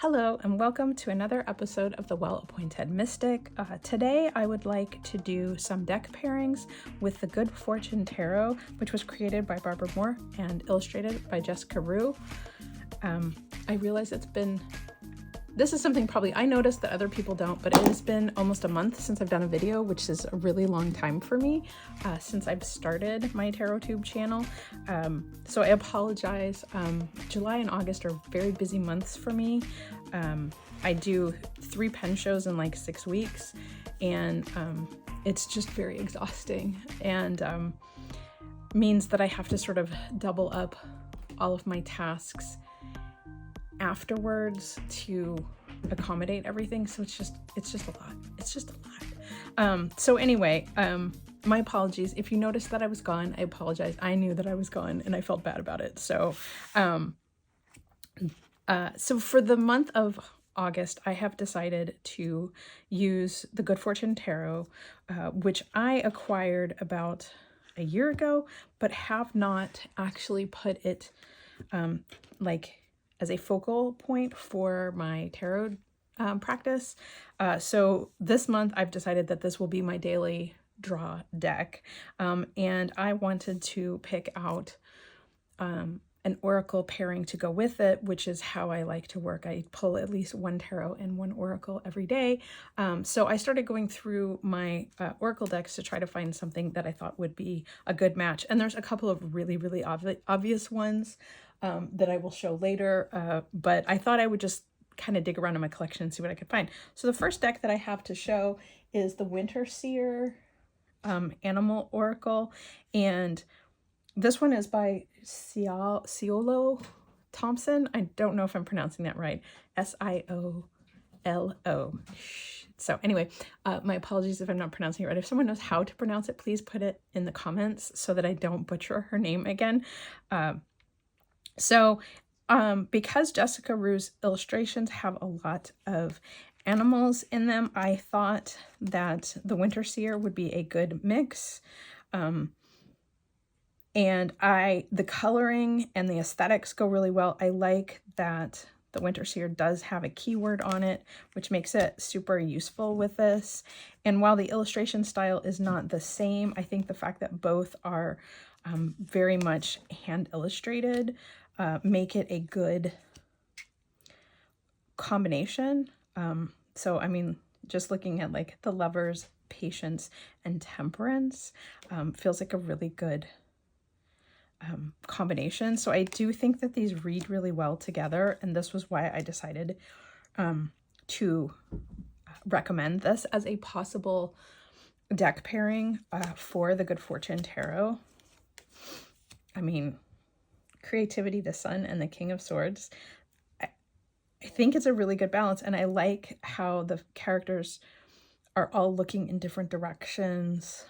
Hello and welcome to another episode of The Well-Appointed Mystic. Today I would like to do some deck pairings with the Good Fortune Tarot, which was created by Barbara Moore and illustrated by Jessica Rue. I realize this is something probably I noticed that other people don't, but it has been almost a month since I've done a video, which is a really long time for me since I've started my TarotTube channel. So I apologize. July and August are very busy months for me. I do 3 pen shows in like 6 weeks, and it's just very exhausting, and means that I have to sort of double up all of my tasks afterwards to accommodate everything. So it's just a lot. So anyway, my apologies if you noticed that I was gone. I apologize. I knew that I was gone and I felt bad about it. So so for the month of August, I have decided to use the Good Fortune Tarot, which I acquired about a year ago, but have not actually put it like as a focal point for my tarot practice. So this month I've decided that this will be my daily draw deck. And I wanted to pick out an oracle pairing to go with it, which is how I like to work. I pull at least 1 tarot and 1 oracle every day. So I started going through my oracle decks to try to find something that I thought would be a good match. And there's a couple of really obvious ones that I will show later, but I thought I would just kind of dig around in my collection and see what I could find. So the first deck that I have to show is the Winter Seer Animal Oracle, and this one is by Siolo Thompson. I don't know if I'm pronouncing that right. Siolo. So anyway, my apologies if I'm not pronouncing it right. If someone knows how to pronounce it, please put it in the comments so that I don't butcher her name again. Because Jessica Rue's illustrations have a lot of animals in them, I thought that the Winter Seer would be a good mix. And the coloring and the aesthetics go really well. I like that the Winter Seer does have a keyword on it, which makes it super useful with this. And while the illustration style is not the same, I think the fact that both are very much hand illustrated make it a good combination. So I mean, just looking at like the Lovers, Patience, and Temperance feels like a really good combination. So I do think that these read really well together, and this was why I decided to recommend this as a possible deck pairing for the Good Fortune Tarot. I mean, creativity, the Sun, and the King of Swords. I think it's a really good balance, and I like how the characters are all looking in different directions.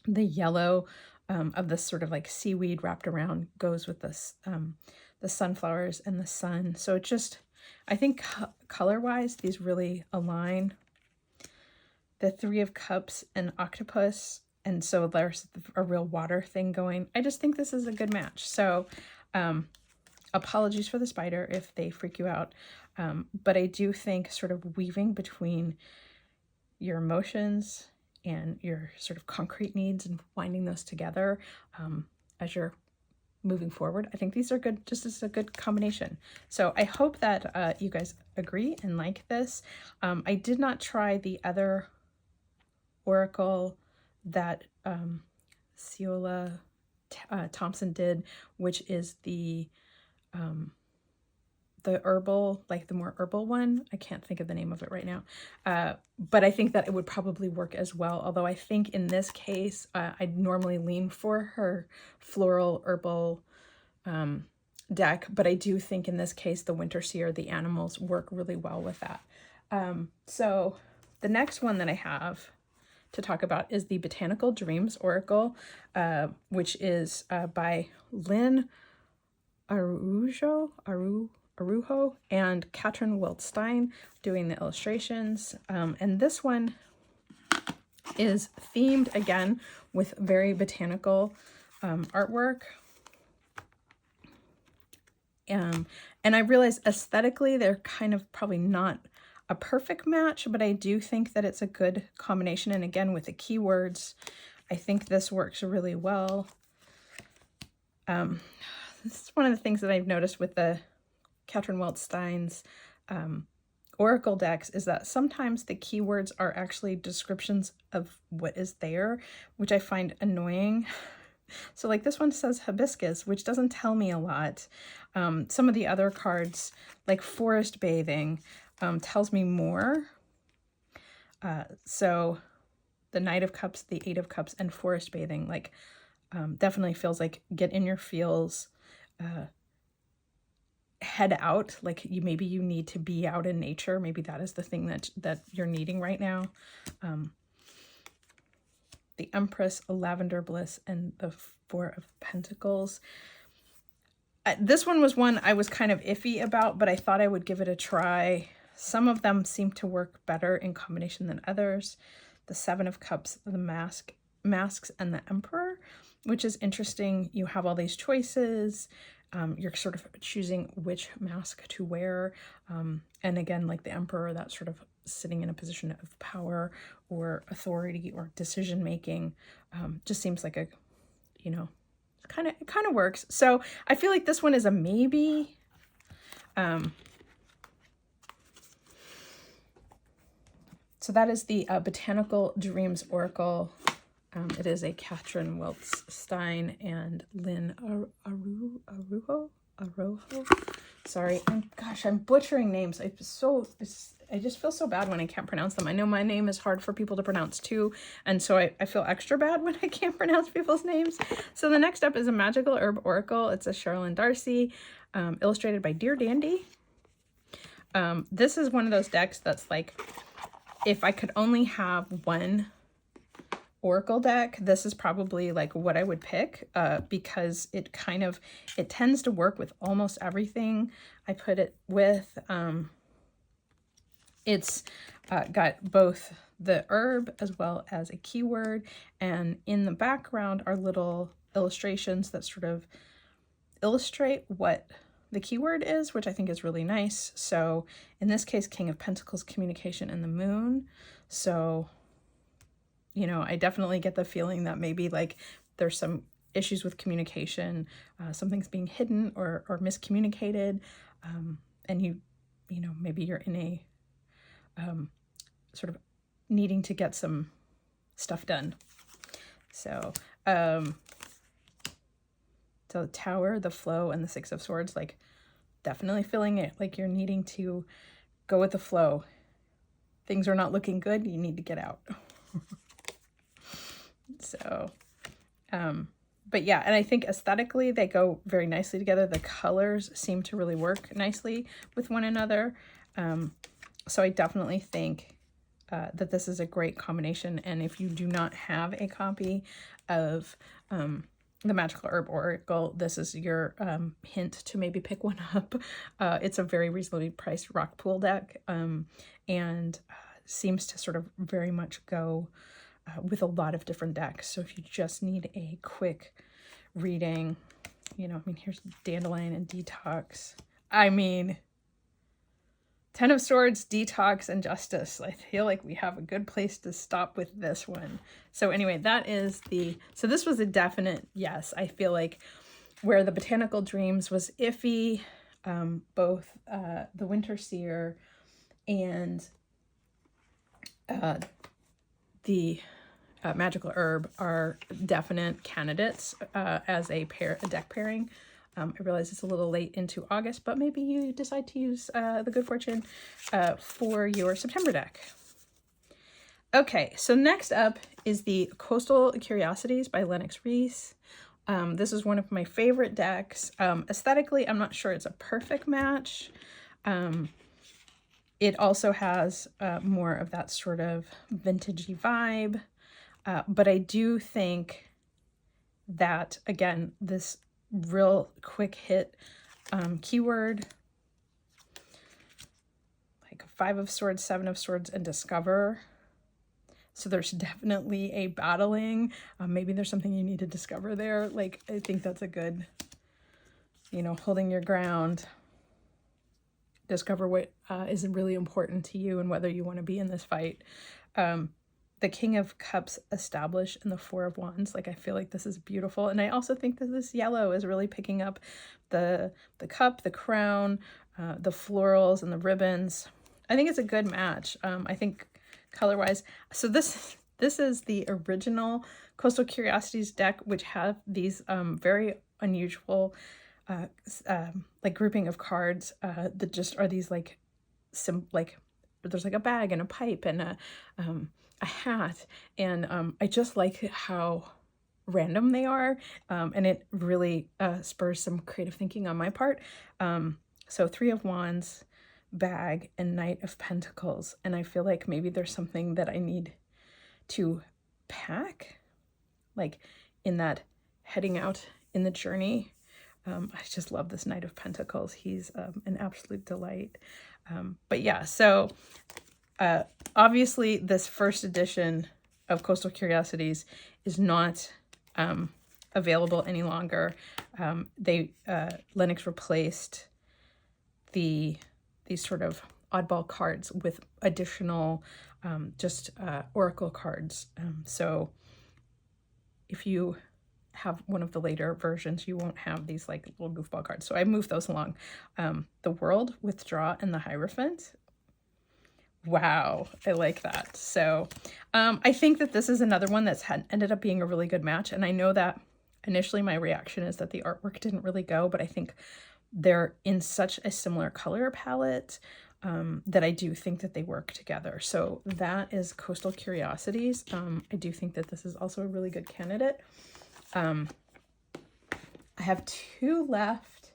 The yellow of this sort of like seaweed wrapped around goes with this the sunflowers and the sun. So it just, I think color-wise, these really align. The 3 of Cups and Octopus, and so there's a real water thing going. I just think this is a good match. So apologies for the spider if they freak you out. But I do think sort of weaving between your emotions and your sort of concrete needs and winding those together as you're moving forward, I think these are good, just as a good combination. So I hope that you guys agree and like this. I did not try the other oracle that Siola Thompson did, which is the herbal, like the more herbal one. I can't think of the name of it right now, but I think that it would probably work as well. Although I think in this case, I'd normally lean for her floral herbal deck, but I do think in this case, the Winter Seer, the animals, work really well with that. So the next one that I have to talk about is the Botanical Dreams Oracle, which is by Lynn Arujo and Katrin Wildstein doing the illustrations. And this one is themed again with very botanical artwork. And I realize aesthetically they're kind of probably not a perfect match, but I do think that it's a good combination. And again, with the keywords, I think this works really well. This is one of the things that I've noticed with the Catherine Weltstein's Oracle decks is that sometimes the keywords are actually descriptions of what is there, which I find annoying. So like this one says hibiscus, which doesn't tell me a lot. Some of the other cards, like forest bathing, tells me more. So the Knight of Cups, the Eight of Cups, and forest bathing, like definitely feels like get in your feels, head out, like maybe you need to be out in nature. Maybe that is the thing that you're needing right now. The Empress, Lavender Bliss, and the Four of Pentacles. This one was one I was kind of iffy about, but I thought I would give it a try. Some of them seem to work better in combination than others. The Seven of Cups, the Masks, and the Emperor, which is interesting. You have all these choices. You're sort of choosing which mask to wear. And again, like the Emperor, that's sort of sitting in a position of power or authority or decision making. Just seems like a, you know, it kind of works. So I feel like this one is a maybe. So that is the Botanical Dreams Oracle. It is a Catherine Weltstein and Lynn Arojo. Sorry, gosh, I'm butchering names. I just feel so bad when I can't pronounce them. I know my name is hard for people to pronounce too, and so I feel extra bad when I can't pronounce people's names. So the next up is a Magical Herb Oracle. It's a Sherilyn Darcy, illustrated by Dear Dandy. This is one of those decks that's like, if I could only have one Oracle deck, this is probably like what I would pick, because it tends to work with almost everything I put it with. It's got both the herb as well as a keyword, and in the background are little illustrations that sort of illustrate what the keyword is, which I think is really nice. So in this case, King of Pentacles, communication, and the Moon. So, you know, I definitely get the feeling that maybe like there's some issues with communication, something's being hidden or miscommunicated, and you know, maybe you're in a sort of needing to get some stuff done. So, so the Tower, the Flow, and the Six of Swords, like definitely feeling it, like you're needing to go with the flow. Things are not looking good, you need to get out. So, but yeah, and I think aesthetically they go very nicely together. The colors seem to really work nicely with one another. So I definitely think that this is a great combination. And if you do not have a copy of the Magical Herb Oracle, this is your hint to maybe pick one up. It's a very reasonably priced rock pool deck, and seems to sort of very much go with a lot of different decks. So if you just need a quick reading, you know, I mean, here's Dandelion and Detox. I mean, Ten of Swords, Detox, and Justice. I feel like we have a good place to stop with this one. So anyway, so this was a definite yes. I feel like where the Botanical Dreams was iffy, both the Winter Seer and the Magical Herb are definite candidates as a deck pairing. I realize it's a little late into August, but maybe you decide to use the Good Fortune for your September deck. Okay, so next up is the Coastal Curiosities by Lennox Reese. This is one of my favorite decks. Aesthetically, I'm not sure it's a perfect match. It also has more of that sort of vintagey vibe. But I do think that, again, this real quick hit keyword, like Five of Swords, Seven of Swords, and Discover. So there's definitely a battling. Maybe there's something you need to discover there. Like, I think that's a good you know, holding your ground, discover what is really important to you and whether you want to be in this fight. The King of Cups established and the Four of Wands. Like, I feel like this is beautiful. And I also think that this yellow is really picking up the cup, the crown, the florals and the ribbons. I think it's a good match. I think color-wise. So this is the original Coastal Curiosities deck, which have these very unusual like grouping of cards that just are these like there's like a bag and a pipe and a hat, and I just like how random they are, and it really spurs some creative thinking on my part. So Three of Wands, bag, and Knight of Pentacles, and I feel like maybe there's something that I need to pack, like in that heading out in the journey. I just love this Knight of Pentacles. He's an absolute delight. But yeah, so obviously this first edition of Coastal Curiosities is not available any longer. Lennox replaced these sort of oddball cards with additional just oracle cards. So if you have one of the later versions, you won't have these like little goofball cards. So I moved those along. The World, Withdraw, and the Hierophant. Wow, I like that. So I think that this is another one that's ended up being a really good match. And I know that initially my reaction is that the artwork didn't really go, but I think they're in such a similar color palette that I do think that they work together. So that is Coastal Curiosities. I do think that this is also a really good candidate. I have two left,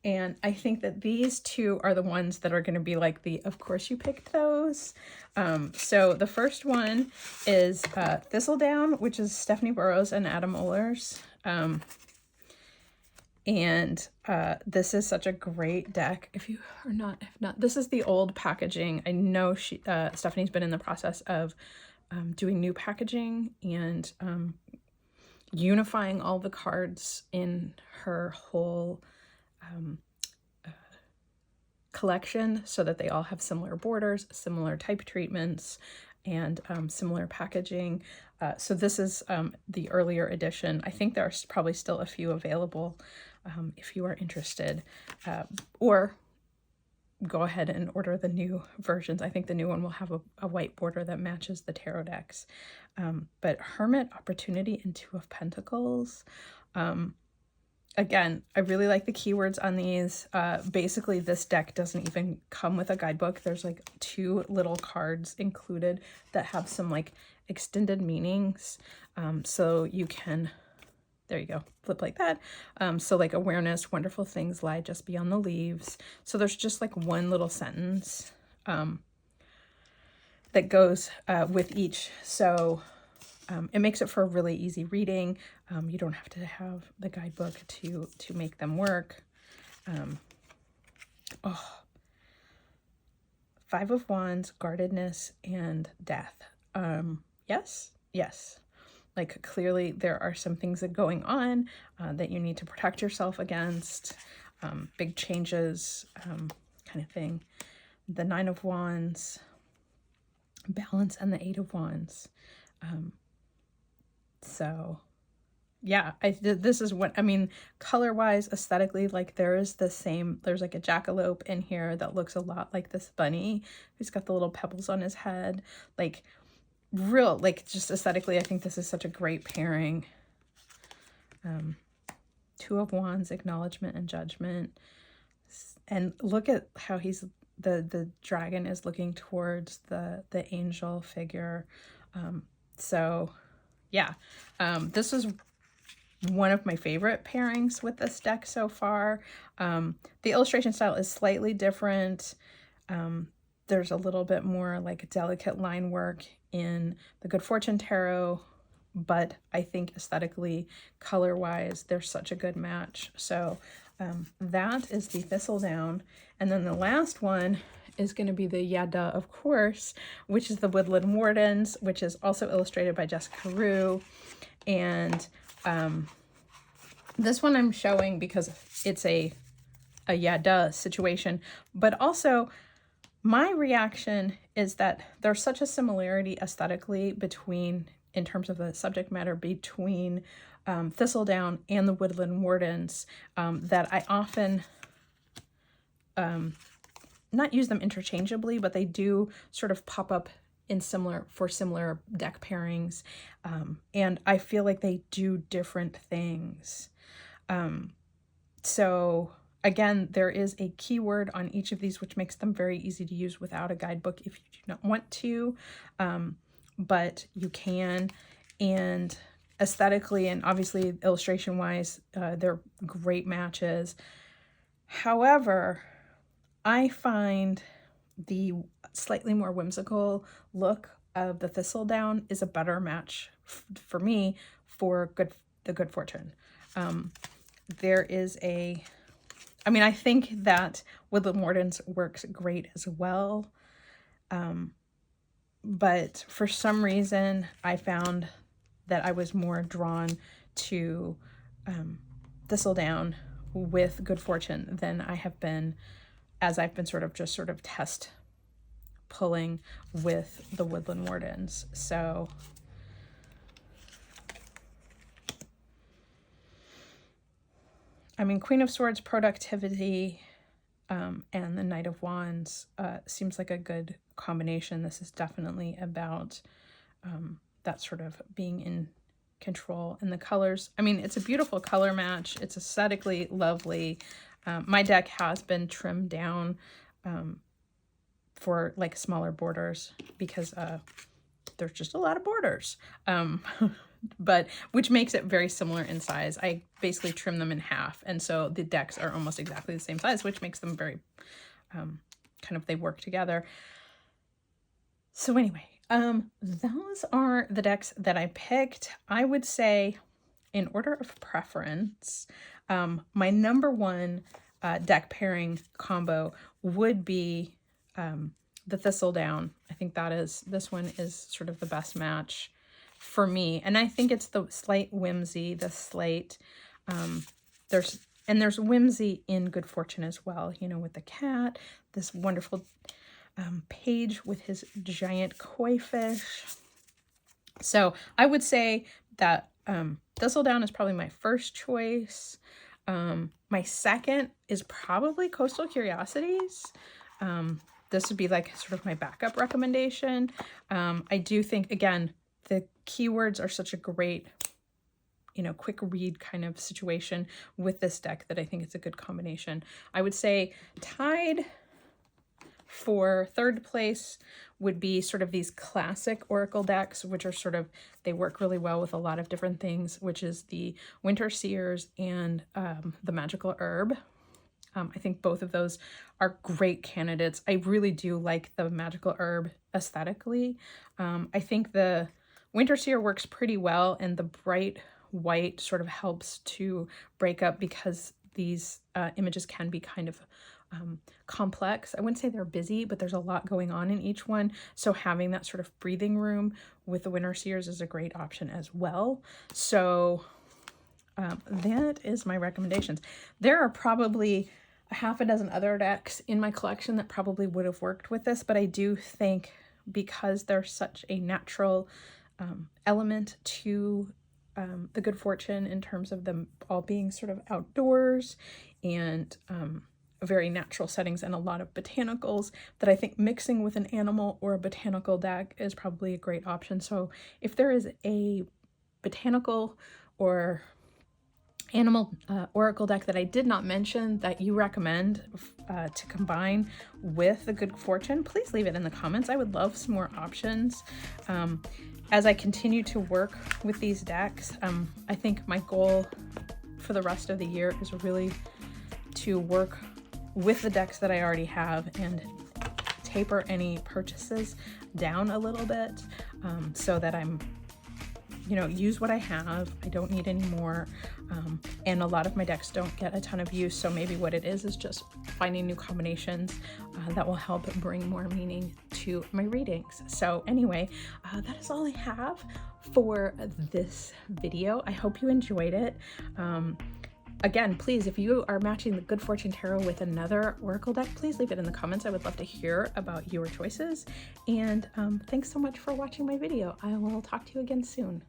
and I think that these two are the ones that are going to be like of course you picked those. So the first one is Thistledown, which is Stephanie Burrows and Adam Ohlers. And this is such a great deck. If not, this is the old packaging. I know Stephanie's been in the process of doing new packaging and unifying all the cards in her whole collection so that they all have similar borders, similar type treatments, and similar packaging. So this is the earlier edition. I think there are probably still a few available if you are interested, or go ahead and order the new versions. I think the new one will have a white border that matches the tarot decks. But Hermit, Opportunity, and Two of Pentacles. Again, I really like the keywords on these. Basically, this deck doesn't even come with a guidebook. There's like two little cards included that have some like extended meanings. So you can, there you go, flip like that. So like awareness, wonderful things lie just beyond the leaves. So there's just like one little sentence that goes with each. So it makes it for a really easy reading. You don't have to have the guidebook to make them work. Five of Wands, Guardedness, and Death. Yes. Like clearly there are some things that are going on that you need to protect yourself against, big changes, kind of thing. The Nine of Wands, Balance, and the Eight of Wands. So yeah, this is what, I mean, color-wise, aesthetically, like there's like a jackalope in here that looks a lot like this bunny who's got the little pebbles on his head. Like just aesthetically, I think this is such a great pairing. Two of Wands, Acknowledgement and Judgment. And look at how the dragon is looking towards the angel figure. So yeah, this is one of my favorite pairings with this deck so far. The illustration style is slightly different. There's a little bit more like delicate line work in the Good Fortune Tarot, but I think aesthetically, color-wise, they're such a good match. So that is the Thistledown. And then the last one is going to be the Yada, of course, which is the Woodland Wardens, which is also illustrated by Jessica Rue. And This one I'm showing because it's a yeah, duh situation, but also my reaction is that there's such a similarity aesthetically between, in terms of the subject matter, between Thistledown and the Woodland Wardens, that I often not use them interchangeably, but they do sort of pop up in similar deck pairings, and I feel like they do different things. So again, there is a keyword on each of these, which makes them very easy to use without a guidebook if you do not want to, but you can. And aesthetically and obviously illustration wise, they're great matches. However, I find the slightly more whimsical look of the Thistledown is a better match for me for the Good Fortune. There is a, I mean, I think that Woodland Wardens works great as well. But for some reason, I found that I was more drawn to Thistledown with Good Fortune than I have been, as I've been sort of test pulling with the Woodland Wardens. So I mean, Queen of Swords, productivity, and the Knight of Wands seems like a good combination. This is definitely about that sort of being in control. And the colors, I mean, it's a beautiful color match. It's aesthetically lovely. My deck has been trimmed down for like smaller borders because there's just a lot of borders. But which makes it very similar in size. I basically trim them in half, and so the decks are almost exactly the same size, which makes them very kind of, they work together. So anyway, those are the decks that I picked. I would say in order of preference, my number one deck pairing combo would be the Thistledown. I think this one is sort of the best match for me. And I think it's the slight whimsy, the slight, there's whimsy in Good Fortune as well, you know, with the cat, this wonderful page with his giant koi fish. So I would say that Thistledown is probably my first choice. My second is probably Coastal Curiosities. This would be like sort of my backup recommendation. I do think, again, the keywords are such a great, you know, quick read kind of situation with this deck that I think it's a good combination. I would say tied for third place would be sort of these classic Oracle decks, which are sort of, they work really well with a lot of different things, which is the Winter Seers and the Magical Herb. I think both of those are great candidates. I really do like the Magical Herb aesthetically. I think the Winter Seer works pretty well, and the bright white sort of helps to break up because these images can be kind of complex. I wouldn't say they're busy, but there's a lot going on in each one. So having that sort of breathing room with the Winter Seers is a great option as well. So that is my recommendations. There are probably a half a dozen other decks in my collection that probably would have worked with this, but I do think because there's such a natural element to the Good Fortune in terms of them all being sort of outdoors and very natural settings and a lot of botanicals, that I think mixing with an animal or a botanical deck is probably a great option. So if there is a botanical or animal oracle deck that I did not mention that you recommend to combine with the Good Fortune, please leave it in the comments. I would love some more options. As I continue to work with these decks, I think my goal for the rest of the year is really to work with the decks that I already have and taper any purchases down a little bit, so that I'm, you know, use what I have. I don't need any more. And a lot of my decks don't get a ton of use. So maybe what it is just finding new combinations that will help bring more meaning to my readings. So anyway, that is all I have for this video. I hope you enjoyed it. Again, please, if you are matching the Good Fortune Tarot with another Oracle deck, please leave it in the comments. I would love to hear about your choices. And thanks so much for watching my video. I will talk to you again soon.